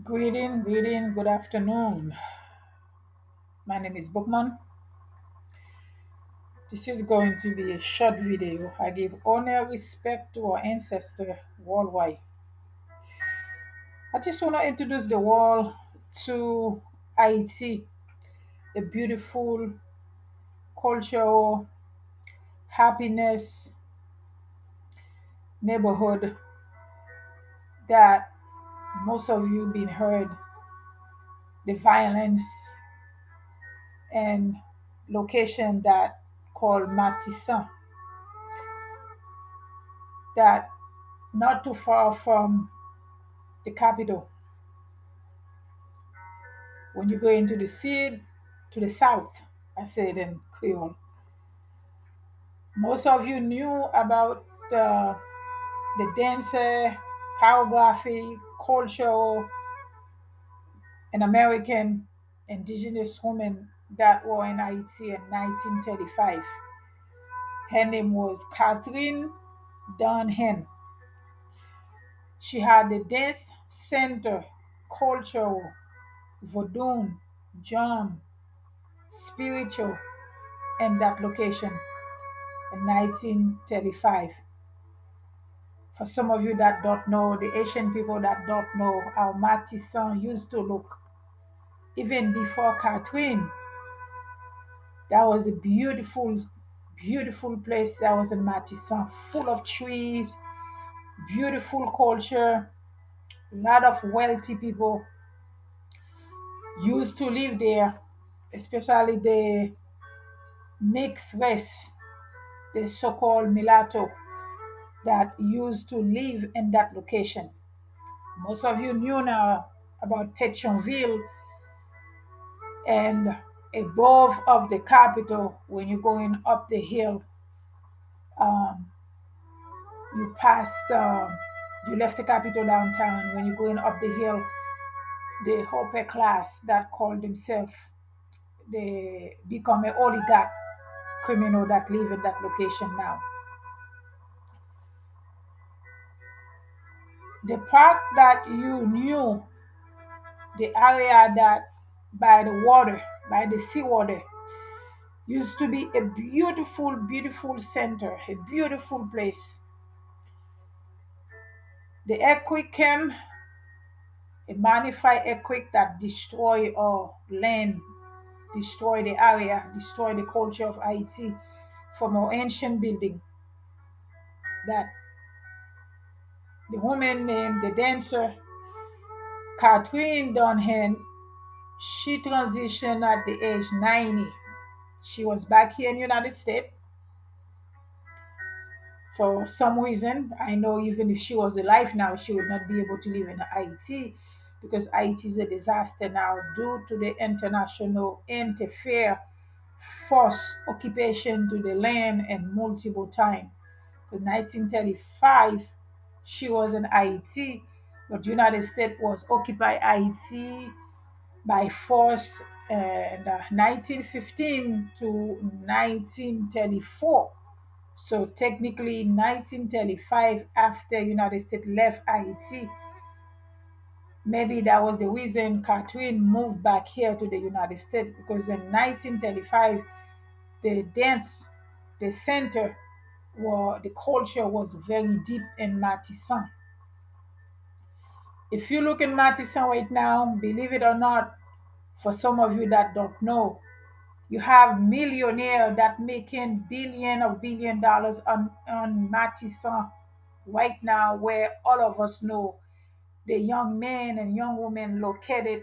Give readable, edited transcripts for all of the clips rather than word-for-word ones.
Greeting, good afternoon. My name is Bookman. This is going to be a short video. I give honor, respect to our ancestors worldwide. I just want to introduce the world to Haiti, a beautiful cultural happiness neighborhood that most of you been heard the violence and location that called Matissan, that not too far from the capital. When you go into the sea to the south, I say it in Creole. Most of you knew about the dancer, choreography, culture, and American indigenous woman that were in Haiti in 1935. Her name was Katherine Dunham. She had the dance center, cultural, vodun, drum, spiritual in that location in 1935. For some of you that don't know, the Asian people that don't know how Matissan used to look, even before Catherine, that was a beautiful, beautiful place that was in Matissan, full of trees, beautiful culture, a lot of wealthy people used to live there, especially the mixed race, the so-called mulatto that used to live in that location. Most of you knew now about Pétionville and above of the capital. When you're going up the hill, um, you passed, you left the capital downtown. When you're going up the hill, the upper class that called themselves, they become an oligarch criminal that live in that location now. The part that you knew, the area that by the water, by the seawater, used to be a beautiful, beautiful center, a beautiful place. The earthquake came, a magnified earthquake that destroyed our land, destroyed the area, destroyed the culture of Haiti from our ancient building. That the woman named the dancer Katherine Dunham, she transitioned at the age 90. She was back here in the United States for some reason. I know even if she was alive now, she would not be able to live in Haiti because Haiti is a disaster now due to the international interfere, forced occupation to the land and multiple times. In 1935, she was in Haiti, but the United States was occupy Haiti by force in 1915 to 1934. So technically, 1935, after United States left Haiti, maybe that was the reason Catherine moved back here to the United States because in 1935, the dance, the center, the culture was very deep in Matissan. If you look in Matissan right now, believe it or not, for some of you that don't know, you have millionaire that making billion dollars on Matissan right now, where all of us know the young men and young women located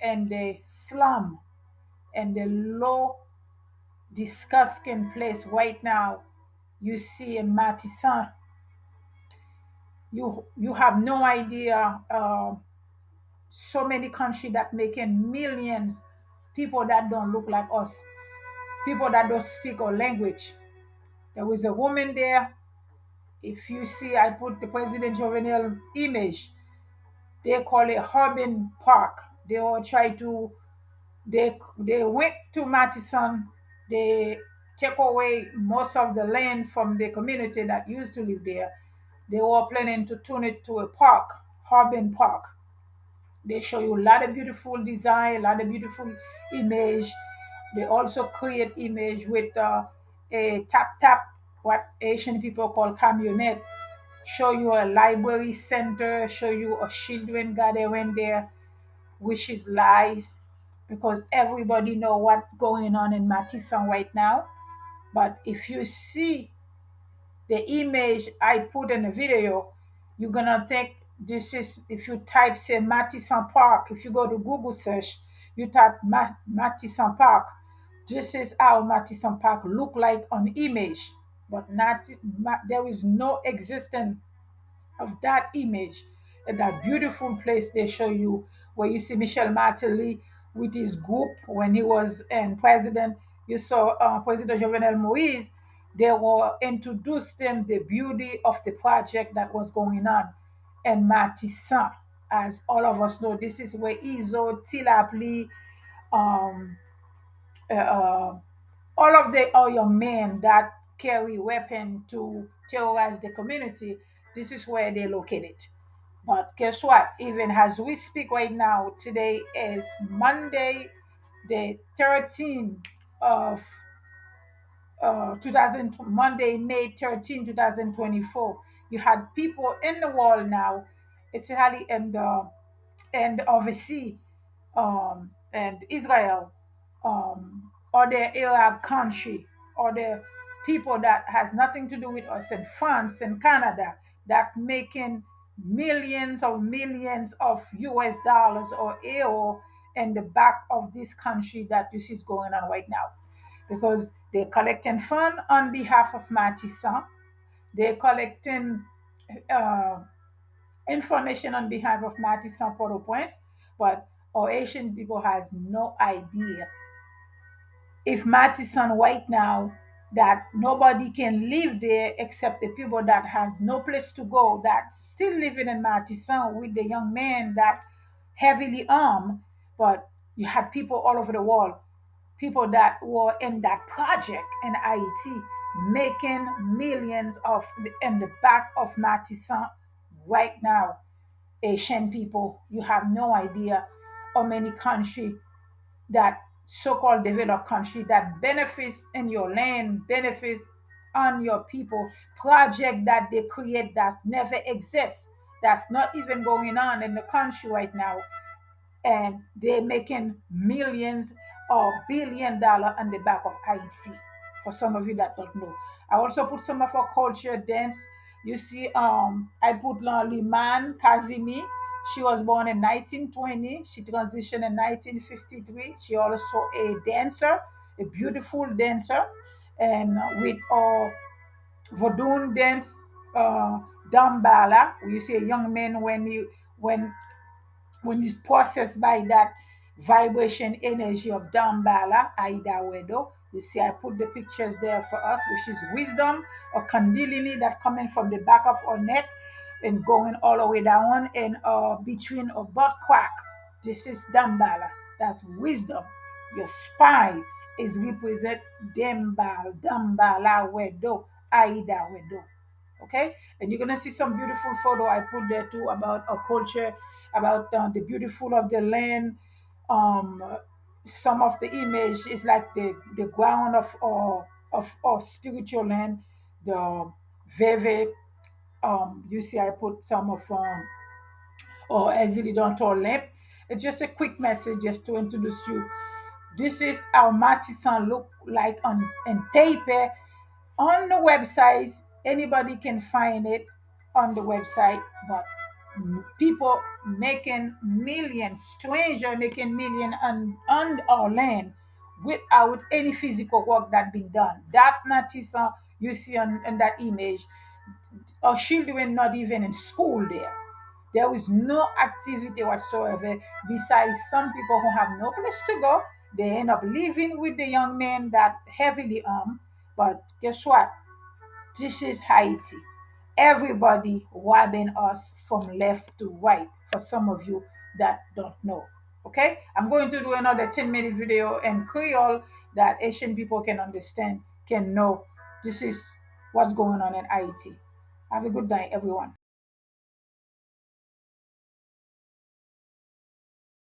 in the slum and the low disgusting place right now you see in Matissan. You have no idea. So many countries that making millions, people that don't look like us, people that don't speak our language. There was a woman there. If you see, I put the President Jovenel image. They call it urban park. They all try to they went to Matisson. They take away most of the land from the community that used to live there. They were planning to turn it to a park, urban park. They show you a lot of beautiful design, a lot of beautiful image. They also create image with a tap tap, what Asian people call camionette. Show you a library center, show you a children gathering there, which is lies, because everybody know what going on in Matissan right now. But if you see the image I put in the video, you're gonna think this is, if you type say Matissan Park, if you go to Google search, you type Matissan Park, this is how Matissan Park look like on image, but not there is no existence of that image and that beautiful place they show you, where you see Michel Martelly with his group when he was in president. You saw President Jovenel Moise. They were introducing the beauty of the project that was going on. And Matissan, as all of us know, this is where Izo, Tilapli, um, uh, all of the all your men that carry weapon to terrorize the community, this is where they're located. But guess what? Even as we speak right now, today is Monday, the 13th of 2000, Monday, May 13, 2024. You had people in the world now, especially in the and overseas, and Israel, or the Arab country, or the people that has nothing to do with us in France and Canada, that making millions of US dollars or euro in the back of this country that this is going on right now, because they're collecting fund on behalf of Matissan. They're collecting uh, information on behalf of Matissan Port-au-Prince, but our Asian people has no idea if Matissan right now, that nobody can live there except the people that has no place to go, that still living in Matissan with the young men that heavily armed. But you had people all over the world, people that were in that project in Haiti, making millions of in the back of Matissan right now. Asian people, you have no idea how many countries, that so-called developed country, that benefits in your land, benefits on your people, project that they create that never exists, that's not even going on in the country right now, and they're making millions or $1 billion on the back of Haiti. For some of you that don't know, I also put some of our culture dance. You see, I put Liman Kazimi. She was born in 1920. She transitioned in 1953. She also a dancer, a beautiful dancer, and with vodun dance, dambala. You see a young man when it's processed by that vibration energy of Dambala, Aida Wedo. You see, I put the pictures there for us, which is wisdom or Kundalini that coming from the back of our neck and going all the way down and between our butt crack. This is Dambala. That's wisdom. Your spine is represent Dambala Wedo, Aida Wedo. Okay, and you're gonna see some beautiful photo I put there too about our culture, about the beautiful of the land. um some of the image is like the ground of our spiritual land, the veve. You see I put some of or easily don't all lamp. It's just a quick message just to introduce you. This is how Matissan look like on in paper. On the website, anybody can find it on the website, but people making millions, stranger making million on our land without any physical work that being done. That Matissa you see on that image, our children not even in school there. There is no activity whatsoever besides some people who have no place to go. They end up living with the young men that heavily armed. But guess what? This is Haiti. Everybody robbing us from left to right, for some of you that don't know. Okay? I'm going to do another 10-minute video in Creole that Asian people can understand, can know. This is what's going on in Haiti. Have a good night, everyone.